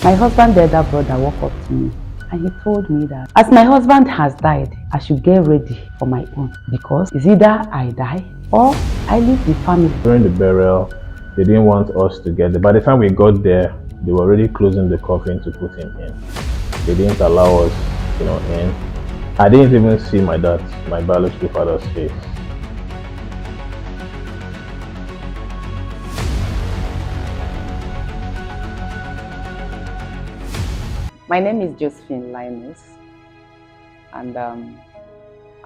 My husband's elder brother walked up to me and he told me that as my husband has died, I should get ready for my own because it's either I die or I leave the family. During the burial, they didn't want us to get there. By the time we got there, they were already closing the coffin to put him in. They didn't allow us, in. I didn't even see my biological father's face. My name is Josephine and I'm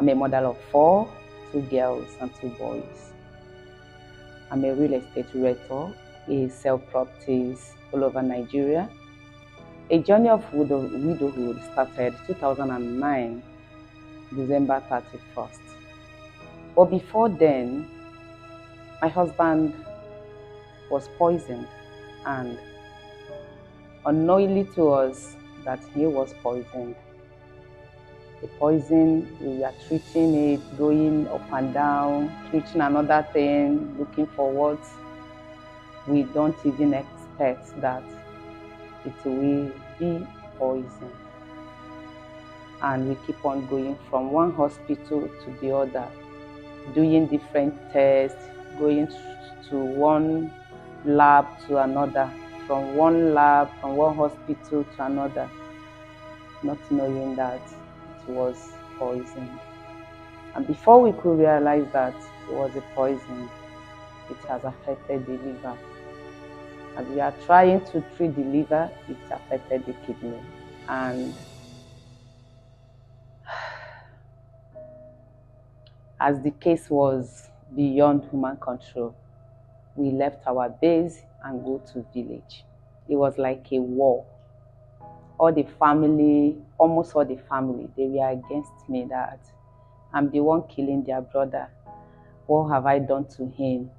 a mother of 4, 2 girls and 2 boys. I'm a real estate realtor. I sell properties all over Nigeria. A journey of widowhood started 2009, December 31st. But before then, my husband was poisoned and unknowingly to us that he was poisoned. The poison, we are treating it, going up and down, treating another thing, looking for what we don't even expect that it will be poison. And we keep on going from one hospital to the other, doing different tests, going to one lab to another, from one hospital to another, not knowing that it was poison. And before we could realize that it was a poison, it has affected the liver. As we are trying to treat the liver, it affected the kidney. And as the case was beyond human control, we left our base and go to village. It was like a war. Almost all the family, they were against me that I'm the one killing their brother. What have I done to him?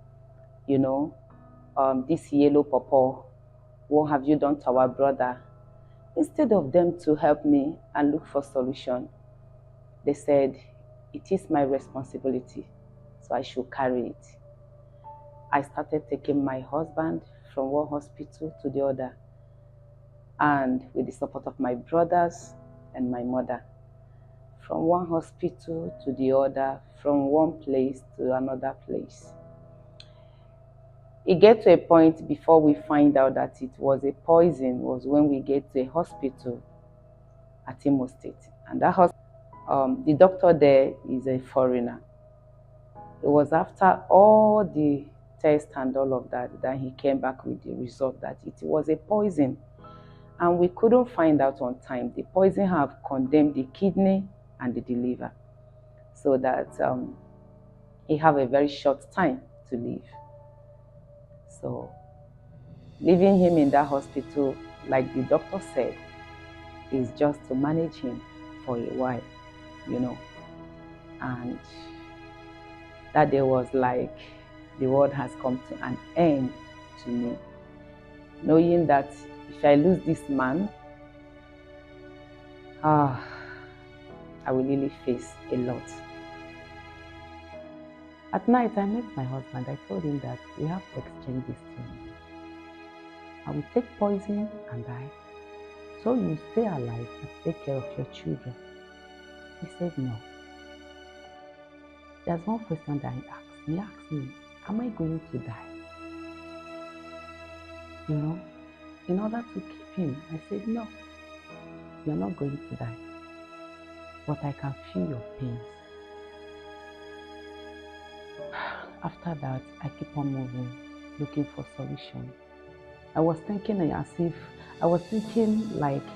This yellow pawpaw, what have you done to our brother? Instead of them to help me and look for solution, they said, it is my responsibility, so I should carry it. I started taking my husband from one hospital to the other, and with the support of my brothers and my mother, from one hospital to the other, from one place to another place. It gets to a point before we find out that it was a poison was when we get to a hospital at Imo State. And that hospital, the doctor there is a foreigner. It was after all the tests and all of that he came back with the result that it was a poison. And we couldn't find out on time. The poison have condemned the kidney and the liver, so that he have a very short time to live. So leaving him in that hospital, like the doctor said, is just to manage him for a while, And that day was like the world has come to an end to me, knowing that if I lose this man, I will really face a lot. At night, I met my husband. I told him that we have to exchange this thing. I will take poison and die, so you stay alive and take care of your children. He said no. There's one question that he asked me. He asked me, am I going to die? In order to keep him. I said, no, you're not going to die, but I can feel your pains. After that, I keep on moving, looking for solution. I was thinking like,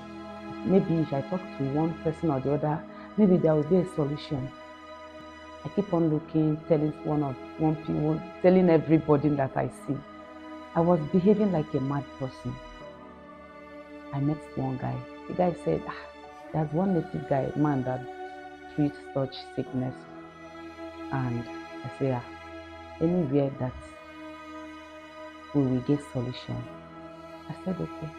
maybe if I talk to one person or the other, maybe there will be a solution. I keep on looking, telling everybody that I see. I was behaving like a mad person. I met one guy. The guy said, there's one native man that treats such sickness. And I said, anywhere that we will get solution. I said, okay.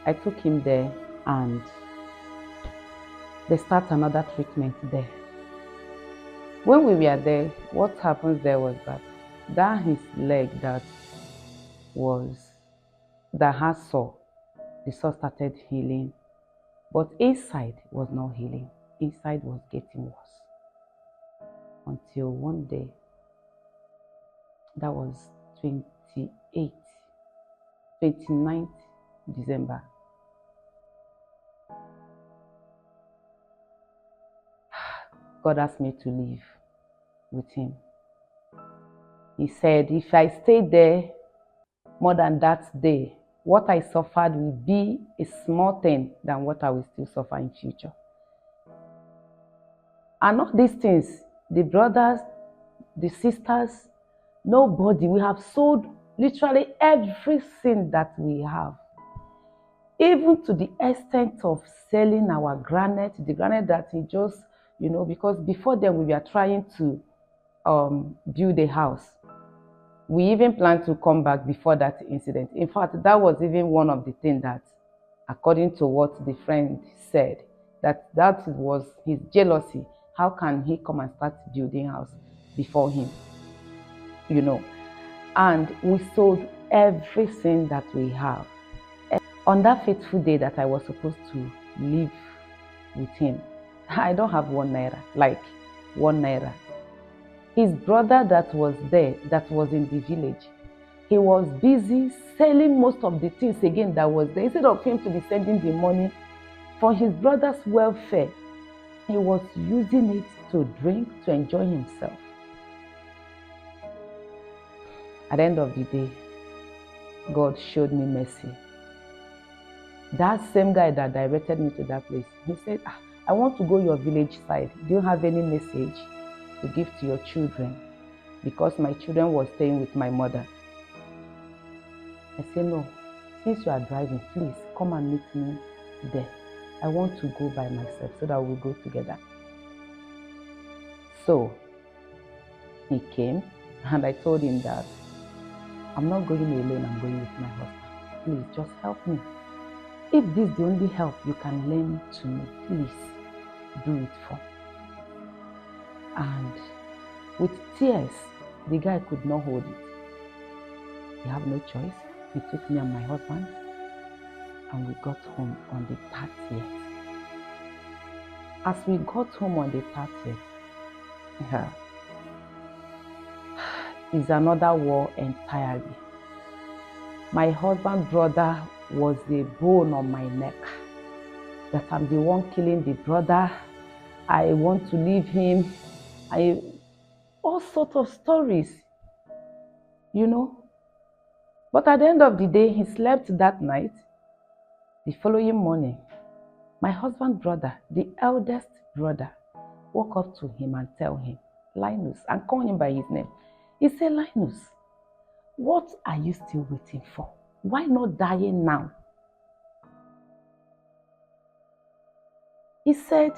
I took him there and they start another treatment there. When we were there, what happened there was that his leg that has sore, the sore started healing. But inside was not healing. Inside was getting worse. Until one day, that was 29th December. God asked me to leave with him. He said, if I stay there more than that day, what I suffered will be a small thing than what I will still suffer in future. And all these things, the brothers, the sisters, nobody, we have sold literally everything that we have. Even to the extent of selling our granite, the granite that he just, because before then we were trying to build a house. We even planned to come back before that incident. In fact, that was even one of the things that, according to what the friend said, that was his jealousy. How can he come and start building house before him? And we sold everything that we have. On that fateful day that I was supposed to live with him, I don't have 1 naira, like 1 naira. His brother that was there, that was in the village, he was busy selling most of the things again that was there. Instead of him to be sending the money for his brother's welfare, he was using it to drink, to enjoy himself. At the end of the day, God showed me mercy. That same guy that directed me to that place, he said, I want to go your village side. Do you have any message to give to your children? Because my children were staying with my mother. I said, no, since you are driving, please come and meet me there. I want to go by myself so that we'll go together. So he came and I told him that I'm not going alone, I'm going with my husband. Please just help me. If this is the only help you can lend to me, please do it for me. And with tears, the guy could not hold it. He had no choice. He took me and my husband and we got home on the 30th. As we got home on the 30th, is another war entirely. My husband's brother was the bone on my neck. That I'm the one killing the brother. I want to leave him. All sorts of stories, But at the end of the day, he slept that night. The following morning, my husband's brother, the eldest brother, woke up to him and tell him, Linus, and call him by his name. He said, Linus, what are you still waiting for? Why not dying now? He said,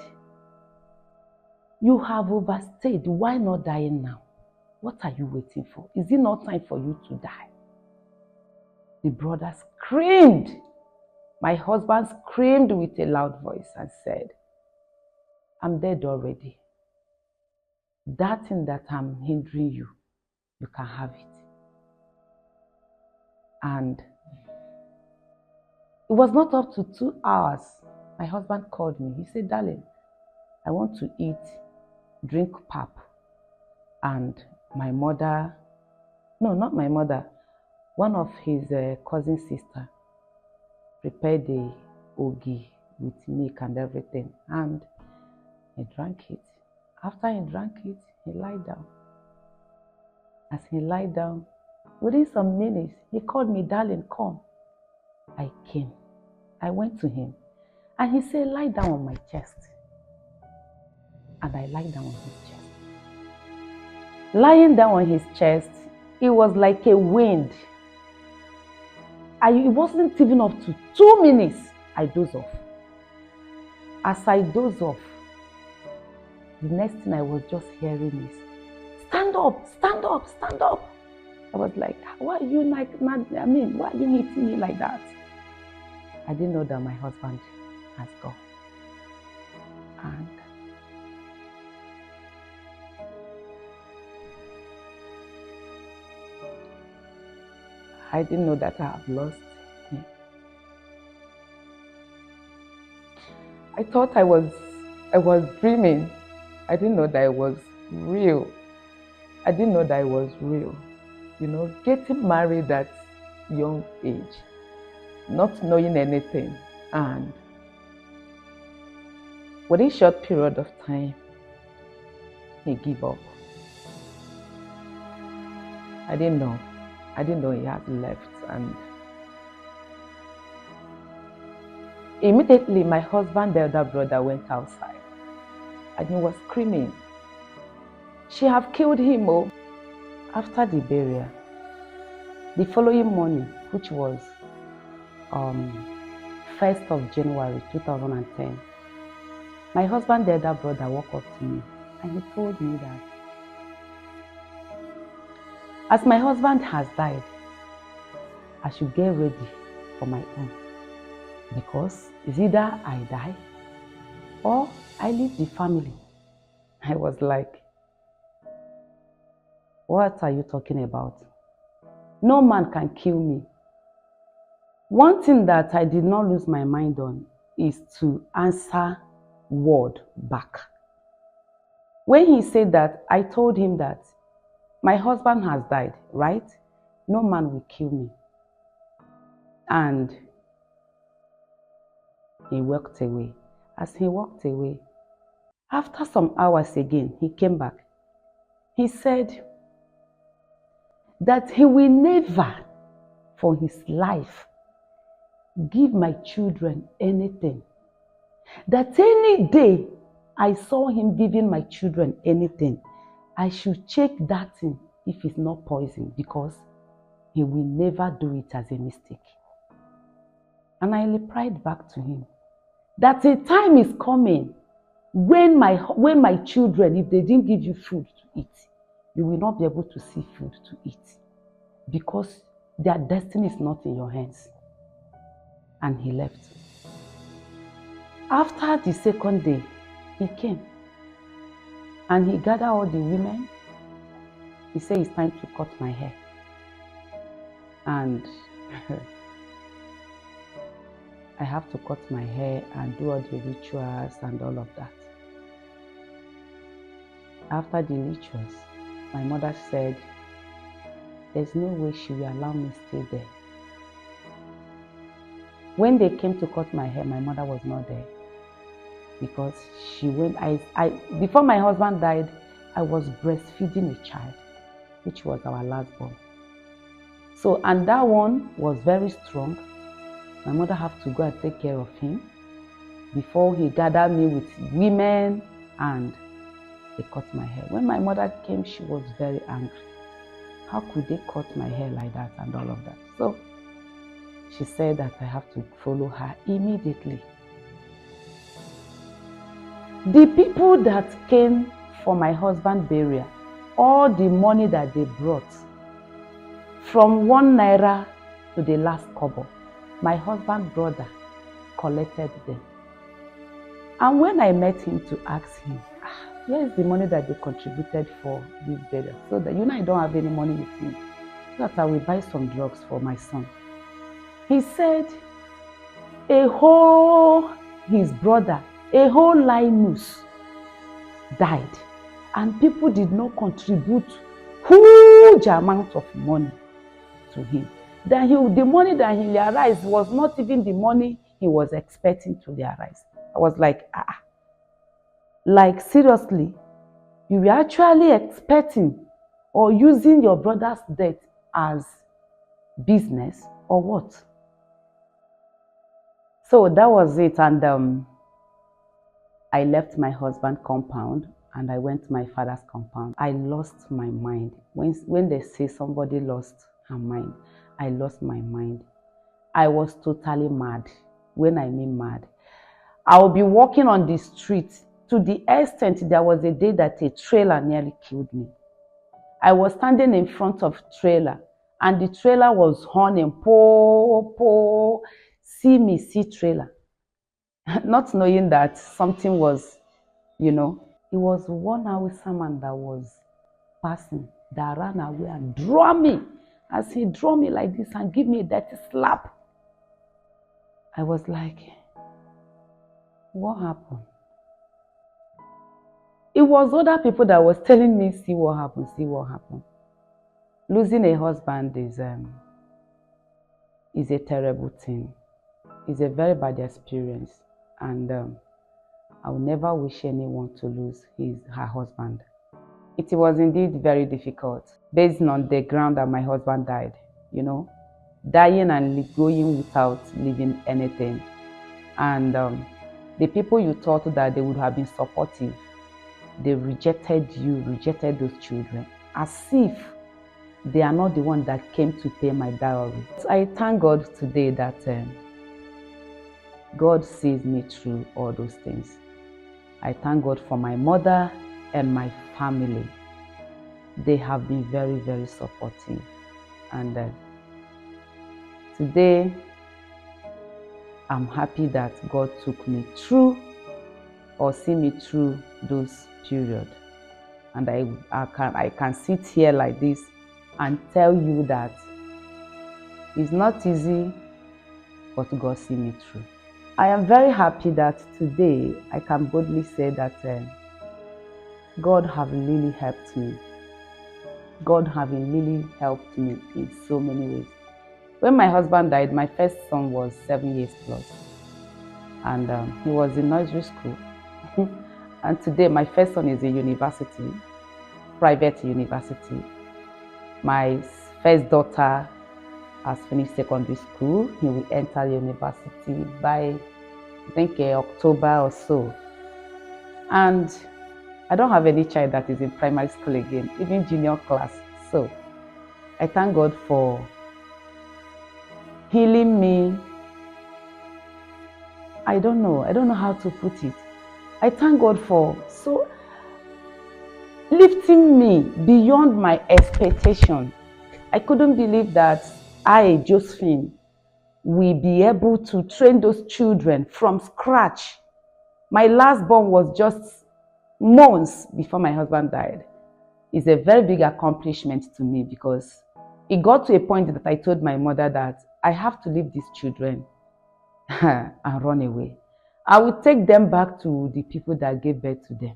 you have overstayed. Why not dying now? What are you waiting for? Is it not time for you to die? The brother screamed. My husband screamed with a loud voice and said, I'm dead already. That thing that I'm hindering you, you can have it. And it was not up to 2 hours. My husband called me. He said, darling, I want to eat, drink pap. And my mother, no, not my mother, one of his cousin sister prepared the ogi with milk and everything. And he drank it. After he drank it, he lied down. As he lied down, within some minutes, he called me, darling, come. I came. I went to him. And he said, lie down on my chest. And I lied down on his chest. Lying down on his chest, it was like a wind. It wasn't even up to 2 minutes, I dozed off. As I dozed off, the next thing I was just hearing is, stand up, stand up, stand up. I was like, why are you why are you hitting me like that? I didn't know that my husband has gone. And I didn't know that I have lost him. I thought I was dreaming. I didn't know that it was real. I didn't know that it was real. Getting married at young age, not knowing anything, and within a short period of time, he gave up. I didn't know. I didn't know he had left, and immediately my husband's elder brother went outside and he was screaming, "She have killed him, oh." After the burial, the following morning, which was 1st of January 2010, my husband's elder brother walked up to me and he told me that as my husband has died, I should get ready for my own, because it's either I die or I leave the family. I was like, what are you talking about? No man can kill me. One thing that I did not lose my mind on is to answer word back. When he said that, I told him that my husband has died, right? No man will kill me. And he walked away. As he walked away, after some hours again, he came back. He said that he will never, for his life, give my children anything. That any day I saw him giving my children anything, I should check that thing if it's not poison, because he will never do it as a mistake. And I replied back to him that a time is coming when my children, if they didn't give you food to eat, you will not be able to see food to eat, because their destiny is not in your hands. And he left. After the second day, he came and he gathered all the women. He said, it's time to cut my hair. And I have to cut my hair and do all the rituals and all of that. After the rituals, my mother said, there's no way she will allow me to stay there. When they came to cut my hair, my mother was not there, because she went. Before my husband died, I was breastfeeding a child, which was our last born. So, and that one was very strong. My mother had to go and take care of him before he gathered me with women and they cut my hair. When my mother came, she was very angry. How could they cut my hair like that and all of that? So she said that I have to follow her immediately. The people that came for my husband's burial, all the money that they brought, from 1 naira to the last kobo, my husband's brother collected them. And when I met him to ask him, where is the money that they contributed for this burial? So that I don't have any money with me, so that I will buy some drugs for my son. He said his brother, a whole Linus died, and people did not contribute huge amount of money to him. That the money that he realized was not even the money he was expecting to realize. I was like, like seriously, you were actually expecting or using your brother's death as business or what? So that was it, and I left my husband's compound and I went to my father's compound. I lost my mind. When they say somebody lost her mind, I lost my mind. I was totally mad. When I mean mad, I would be walking on the street to the extent there was a day that a trailer nearly killed me. I was standing in front of trailer and the trailer was horning, po, po, see me, see trailer. Not knowing that something was, it was one Hausa man that was passing, that ran away and drew me. As he drew me like this and give me a dirty slap, I was like, What happened? It was other people that was telling me, see what happened, see what happened. Losing a husband is a terrible thing. It's a very bad experience. And I will never wish anyone to lose her husband. It was indeed very difficult, based on the ground that my husband died, dying and going without leaving anything. And the people you thought that they would have been supportive, they rejected you, rejected those children, as if they are not the one that came to pay my dowry. So I thank God today that God sees me through all those things. I thank God for my mother and my family. They have been very, very supportive. And today, I'm happy that God took me through or see me through those periods. And I can sit here like this and tell you that it's not easy, but God see me through. I am very happy that today I can boldly say that God have really helped me. God have really helped me in so many ways. When my husband died, my first son was 7 years plus, and he was in nursery school. And today my first son is in university, private university. My first daughter has finished secondary school. He will enter university by, I think, October or so. And I don't have any child that is in primary school again, even junior class. So I thank God for healing me. I don't know how to put it. I thank God for lifting me beyond my expectation. I couldn't believe that I, Josephine, will be able to train those children from scratch. My last born was just months before my husband died. It's a very big accomplishment to me, because it got to a point that I told my mother that I have to leave these children and run away. I will take them back to the people that gave birth to them,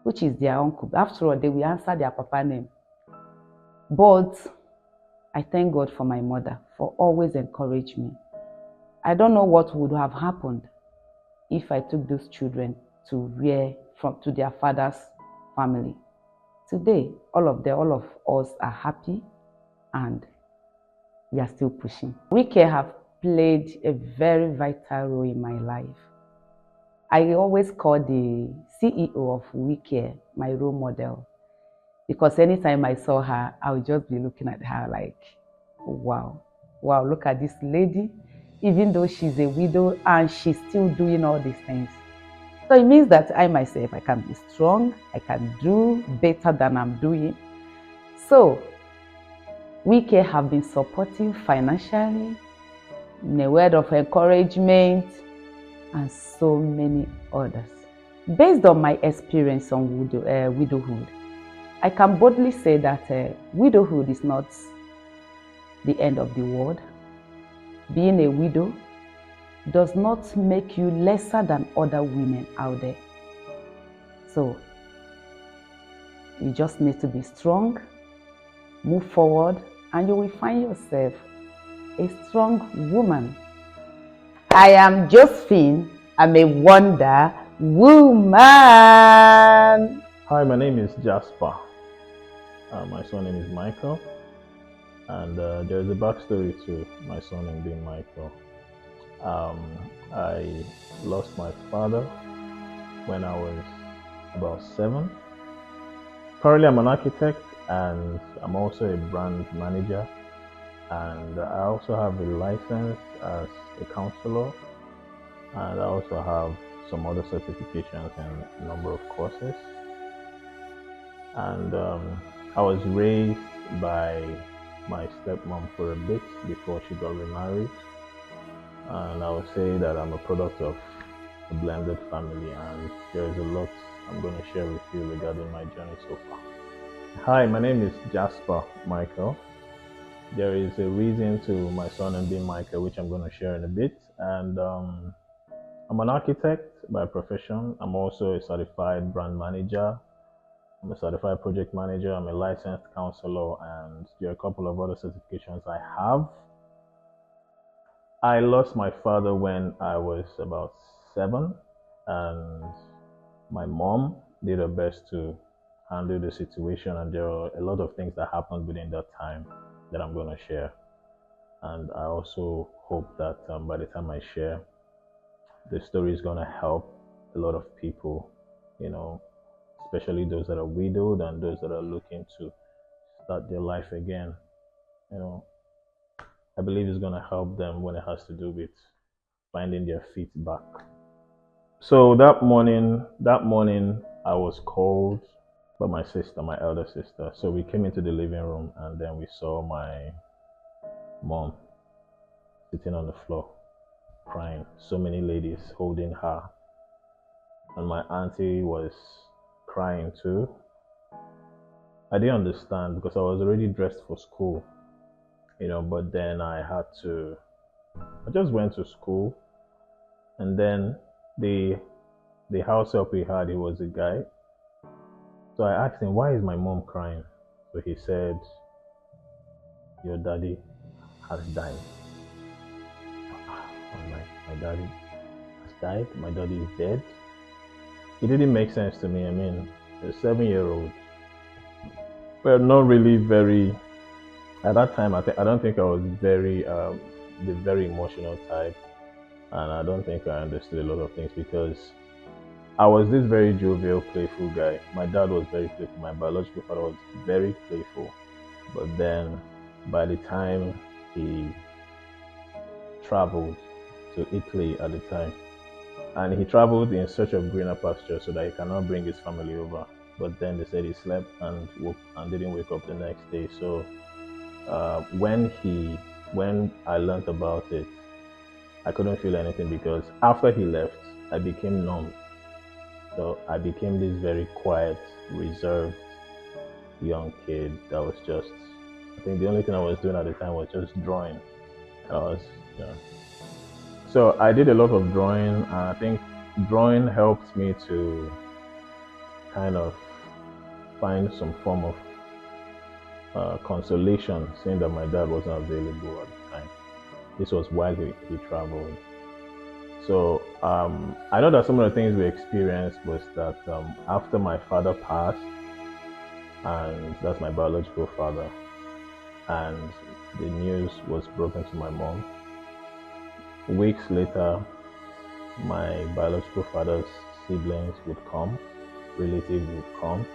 which is their uncle. After all, they will answer their papa name. But I thank God for my mother for always encouraging me. I don't know what would have happened if I took those children to their father's family. Today, all of us are happy, and we are still pushing. WiCare have played a very vital role in my life. I always call the CEO of WiCare my role model, because anytime I saw her, I would just be looking at her like, wow, look at this lady. Even though she's a widow and she's still doing all these things. So it means that I myself, I can be strong, I can do better than I'm doing. So WiCare have been supportive financially, in a word of encouragement, and so many others. Based on my experience on widowhood, I can boldly say that widowhood is not the end of the world. Being a widow does not make you lesser than other women out there. So you just need to be strong, move forward, and you will find yourself a strong woman. I am Josephine. I'm a wonder woman. Hi, my name is Jasper. My surname is Michael, and there is a backstory to my surname being Michael. I lost my father when I was about 7. Currently, I'm an architect, and I'm also a brand manager, and I also have a license as a counselor, and I also have some other certifications and a number of courses. And I was raised by my stepmom for a bit before she got remarried, and I would say that I'm a product of a blended family, and there is a lot I'm going to share with you regarding my journey so far. Hi, my name is Jasper Michael. There is a reason to my surname being Michael, which I'm going to share in a bit, and I'm an architect by profession. I'm also a certified brand manager. I'm a certified project manager. I'm a licensed counselor, and there are a couple of other certifications I have. I lost my father when I was about 7, and my mom did her best to handle the situation. And there are a lot of things that happened within that time that I'm going to share. And I also hope that by the time I share, the story is going to help a lot of people, you know, especially those that are widowed and those that are looking to start their life again. You know, I believe it's going to help them when it has to do with finding their feet back. So that morning, I was called by my sister, my elder sister. So we came into the living room and then we saw my mom sitting on the floor crying. So many ladies holding her. And my auntie was crying too. I didn't understand because I was already dressed for school, but then I just went to school and then the house help we had, he was a guy. So I asked him, why is my mom crying? So he said, your daddy has died. I'm like, my daddy has died? My daddy is dead? It didn't make sense to me. I mean, a 7-year-old. Well, not really very. At that time, I don't think I was the very emotional type, and I don't think I understood a lot of things because I was this very jovial, playful guy. My dad was very playful. My biological father was very playful. But then, by the time he traveled to Italy at the time, and he traveled in search of greener pasture so that he cannot bring his family over. But then they said he slept and woke and didn't wake up the next day. So when I learned about it, I couldn't feel anything because after he left, I became numb. So I became this very quiet, reserved young kid that was just. I think the only thing I was doing at the time was just drawing. I was, you know. So I did a lot of drawing, and I think drawing helped me to kind of find some form of consolation, seeing that my dad wasn't available at the time. This was while he traveled. So I know that some of the things we experienced was that after my father passed, and that's my biological father, and the news was broken to my mom. Weeks later, my biological father's siblings would come, relatives would come,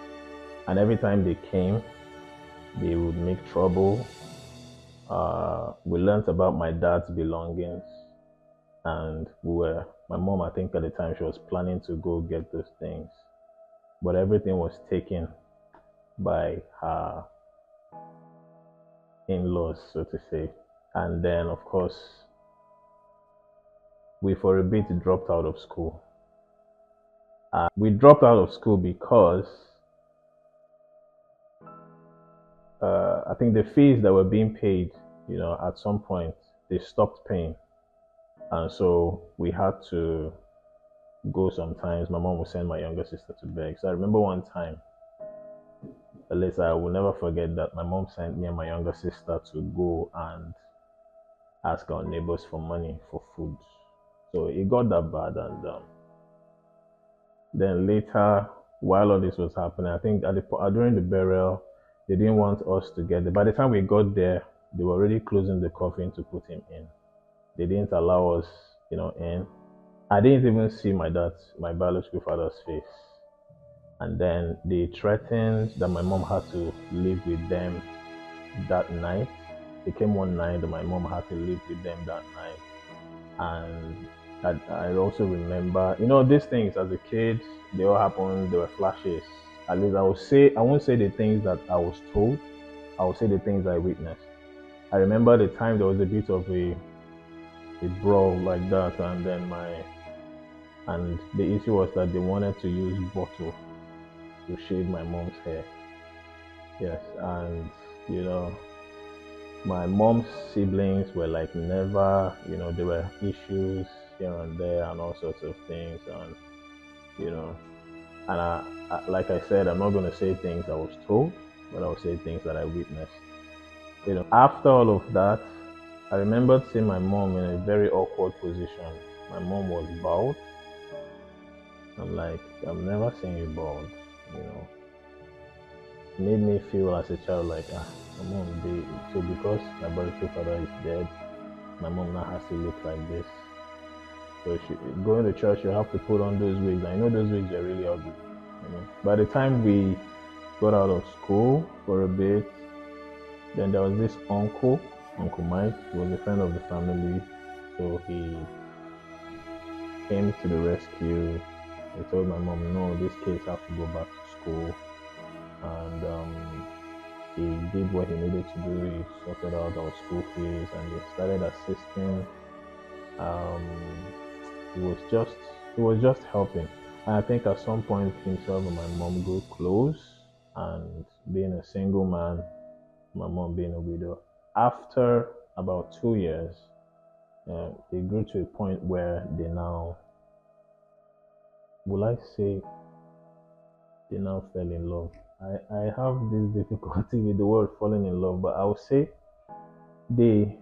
and every time they came, they would make trouble. We learned about my dad's belongings, and my mom, I think at the time, she was planning to go get those things, but everything was taken by her in-laws, so to say. And then, of course, we for a bit dropped out of school. We dropped out of school because I think the fees that were being paid, at some point they stopped paying, and so we had to go. Sometimes my mom would send my younger sister to beg. So I remember one time, at least I will never forget that my mom sent me and my younger sister to go and ask our neighbors for money for food. So it got that bad, and then later, while all this was happening, I think during the burial, they didn't want us to get there. By the time we got there, they were already closing the coffin to put him in. They didn't allow us, in. I didn't even see my biological father's face. And then they threatened that my mom had to live with them that night. They came one night that my mom had to live with them that night. And I also remember, these things as a kid, they all happened, they were flashes. At least I won't say the things that I was told, I will say the things I witnessed. I remember the time there was a bit of a brawl like that, and then and the issue was that they wanted to use bottle to shave my mom's hair. Yes, and my mom's siblings were like never, there were issues. here and there and all sorts of things. And, you know, and like I said, I'm not going to say things I was told, but I'll say things that I witnessed. After all of that, I remembered seeing my mom in a very awkward position. My mom was bowed. I'm like, I've never seen you bald, you know. It made me feel as a child like, my mom, so because my biological father is dead, my mom now has to look like this. So going to church, you have to put on those wigs. I know those wigs are really ugly. You know. By the time we got out of school for a bit, then there was this uncle, Uncle Mike. He was a friend of the family, so he came to the rescue. He told my mom, no, these kids have to go back to school, and he did what he needed to do. He sorted out our school fees, and he started assisting. Um, he was just helping. And I think at some point himself and my mom grew close, and being a single man, my mom being a widow. After about 2 years, they grew to a point where they now, will I say, they now fell in love. I have this difficulty with the word falling in love, but I would say they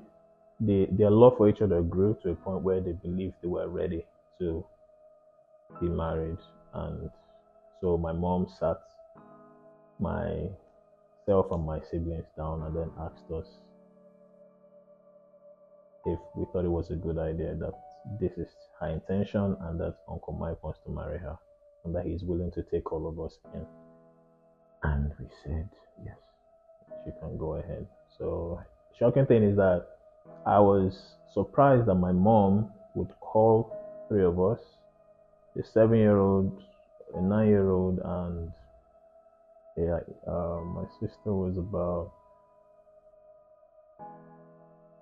their love for each other grew to a point where they believed they were ready to be married. And so my mom sat myself and my siblings down and then asked us if we thought it was a good idea, that this is her intention and that Uncle Mike wants to marry her and that he's willing to take all of us in. And we said, yes, she can go ahead. So, shocking thing is that I was surprised that my mom would call three of us, a 7-year-old, a 9-year-old, and my sister was about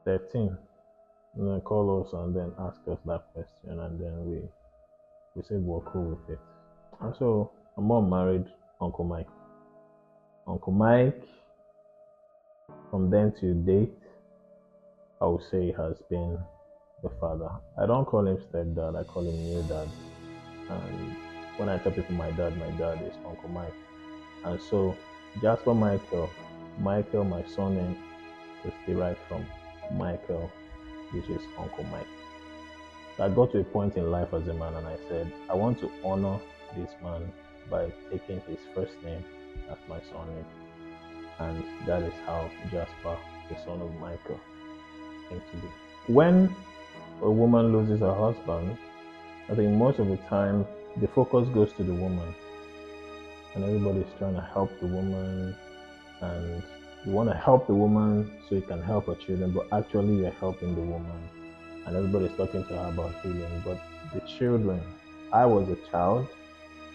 13. And then call us and then ask us that question, and then we said we're cool with it. And so my mom married Uncle Mike. Uncle Mike, from then to date, I would say has been the father. I don't call him stepdad, I call him new dad. And when I tell people my dad is Uncle Mike. And so Jasper Michael, my surname is derived from Michael, which is Uncle Mike. So I got to a point in life as a man and I said, I want to honor this man by taking his first name as my surname. And that is how Jasper, the son of Michael, came to be. When a woman loses her husband, I think most of the time the focus goes to the woman. And everybody's trying to help the woman, and you want to help the woman so you can help her children, but actually you're helping the woman. And everybody's talking to her about healing. But the children, I was a child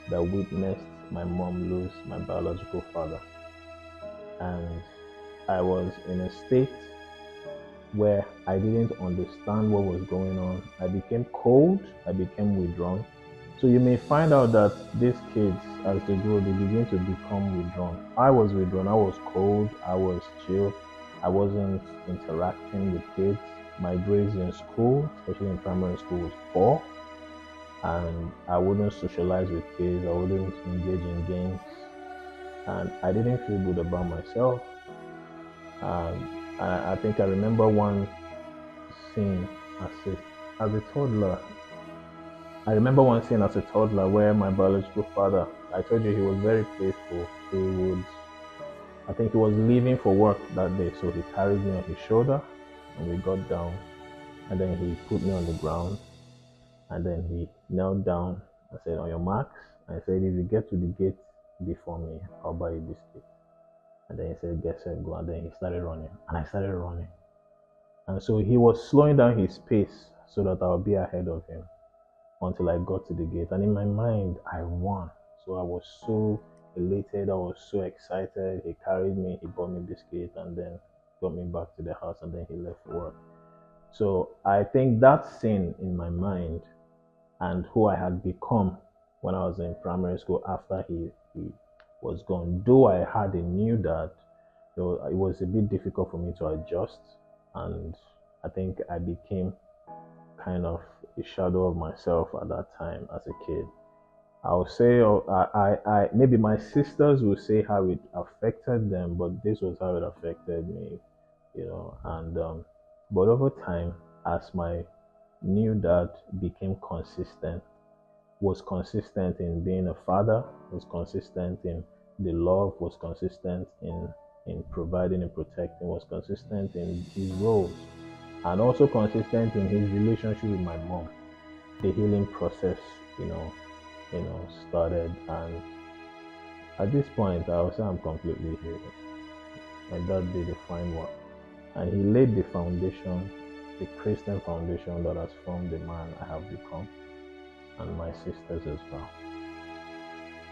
that witnessed my mom lose my biological father. And I was in a state where I didn't understand what was going on. I became cold, I became withdrawn. So you may find out that these kids, as they grow, they begin to become withdrawn. I was withdrawn, I was cold, I was chill, I wasn't interacting with kids. My grades in school, especially in primary school, was poor. And I wouldn't socialize with kids, I wouldn't engage in games. And I didn't feel good about myself. I think I remember one scene as a toddler. I remember one scene as a toddler where my biological father, I told you he was very playful. I think he was leaving for work that day, so he carried me on his shoulder and we got down, and then he put me on the ground, and then he knelt down and said, on your marks, and I said, if you get to the gate before me, I'll buy you biscuit. And then he said, get set, go, and then he started running, and I started running. And so he was slowing down his pace so that I'll be ahead of him until I got to the gate. And in my mind, I won. So I was so elated, I was so excited. He carried me, he bought me biscuit, and then got me back to the house, and then he left for work. So I think that scene in my mind and who I had become when I was in primary school after he was gone, though I had a new dad, so it was a bit difficult for me to adjust. And I think I became kind of the shadow of myself at that time as a kid. I'll say, maybe my sisters will say how it affected them, but this was how it affected me, And but over time, as my new dad became consistent, was consistent in being a father, was consistent in the love, was consistent in providing and protecting, was consistent in his roles, and also consistent in his relationship with my mom. The healing process, started, and at this point, I would say I'm completely healed. My dad did a fine work, and he laid the foundation, the Christian foundation that has formed the man I have become, and my sisters as well.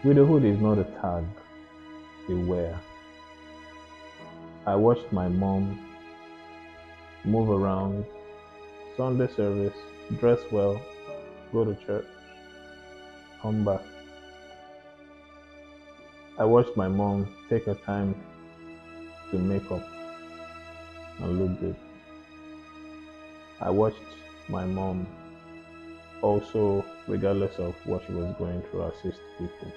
Widowhood is not a tag they wear. I watched my mom move around, Sunday service, dress well, go to church, come back. I watched my mom take her time to make up and look good. I watched my mom also, regardless of what she was going through, assist people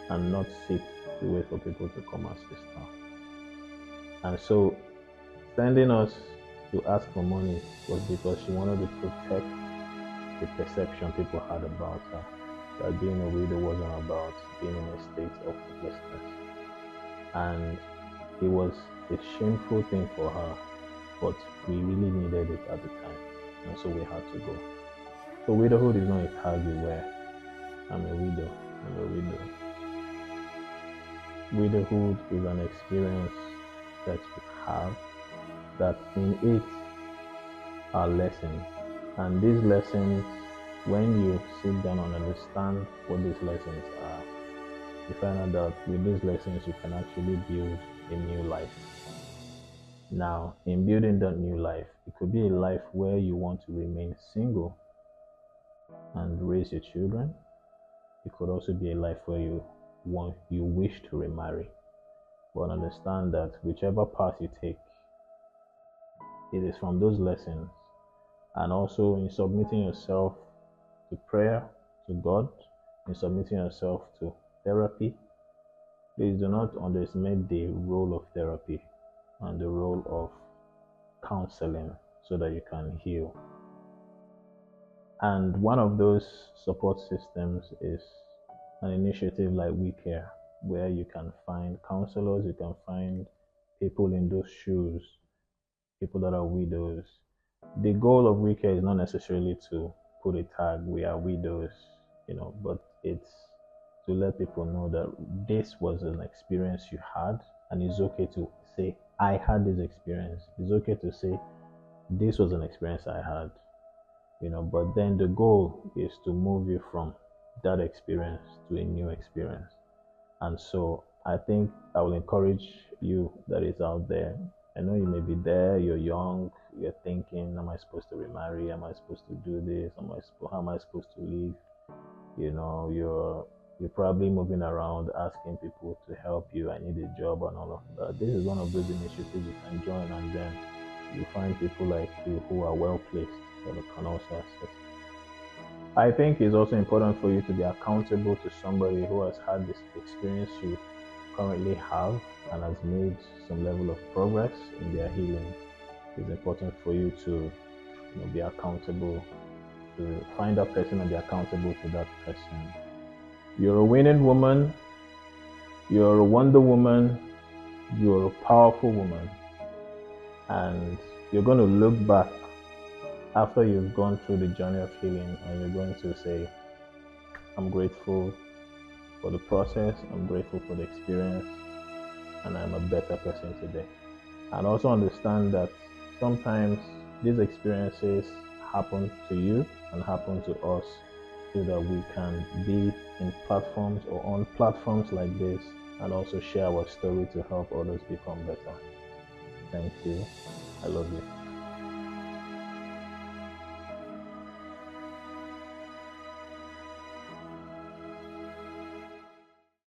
and not sit to wait for people to come assist her. And so, sending us to ask for money was because she wanted to protect the perception people had about her, that being a widow wasn't about being in a state of hopelessness. And it was a shameful thing for her, but we really needed it at the time, and so we had to go. So widowhood is not a tag you wear. I'm a widow. I'm a widow. Widowhood is an experience that we have, that in it are lessons. And these lessons, when you sit down and understand what these lessons are, you find out that with these lessons you can actually build a new life. Now, in building that new life, it could be a life where you want to remain single and raise your children. It could also be a life where you wish to remarry. But understand that whichever path you take, it is from those lessons, and also in submitting yourself to prayer, to God, in submitting yourself to therapy. Please do not underestimate the role of therapy and the role of counseling so that you can heal. And one of those support systems is an initiative like WiCare, where you can find counselors, you can find people in those shoes, people that are widows. The goal of WiCare is not necessarily to put a tag, we are widows, but it's to let people know that this was an experience you had, and it's okay to say, I had this experience. It's okay to say, this was an experience I had, but then the goal is to move you from that experience to a new experience. And so I think I will encourage you that is out there. I know you may be there, you're young, you're thinking, am I supposed to remarry? Am I supposed to do this? How am I supposed to live? You're probably moving around asking people to help you, I need a job and all of that. This is one of those initiatives you can join, and then you find people like you who are well placed that can also assist. I think it's also important for you to be accountable to somebody who has had this experience you currently have and has made some level of progress in their healing. It's important for you to be accountable, to find that person and be accountable to that person. You're a winning woman, you're a wonder woman, you're a powerful woman, and you're going to look back after you've gone through the journey of healing, and you're going to say, I'm grateful for the process, I'm grateful for the experience, and I'm a better person today. And also understand that sometimes these experiences happen to you and happen to us so that we can be in platforms or on platforms like this and also share our story to help others become better. Thank you. I love you.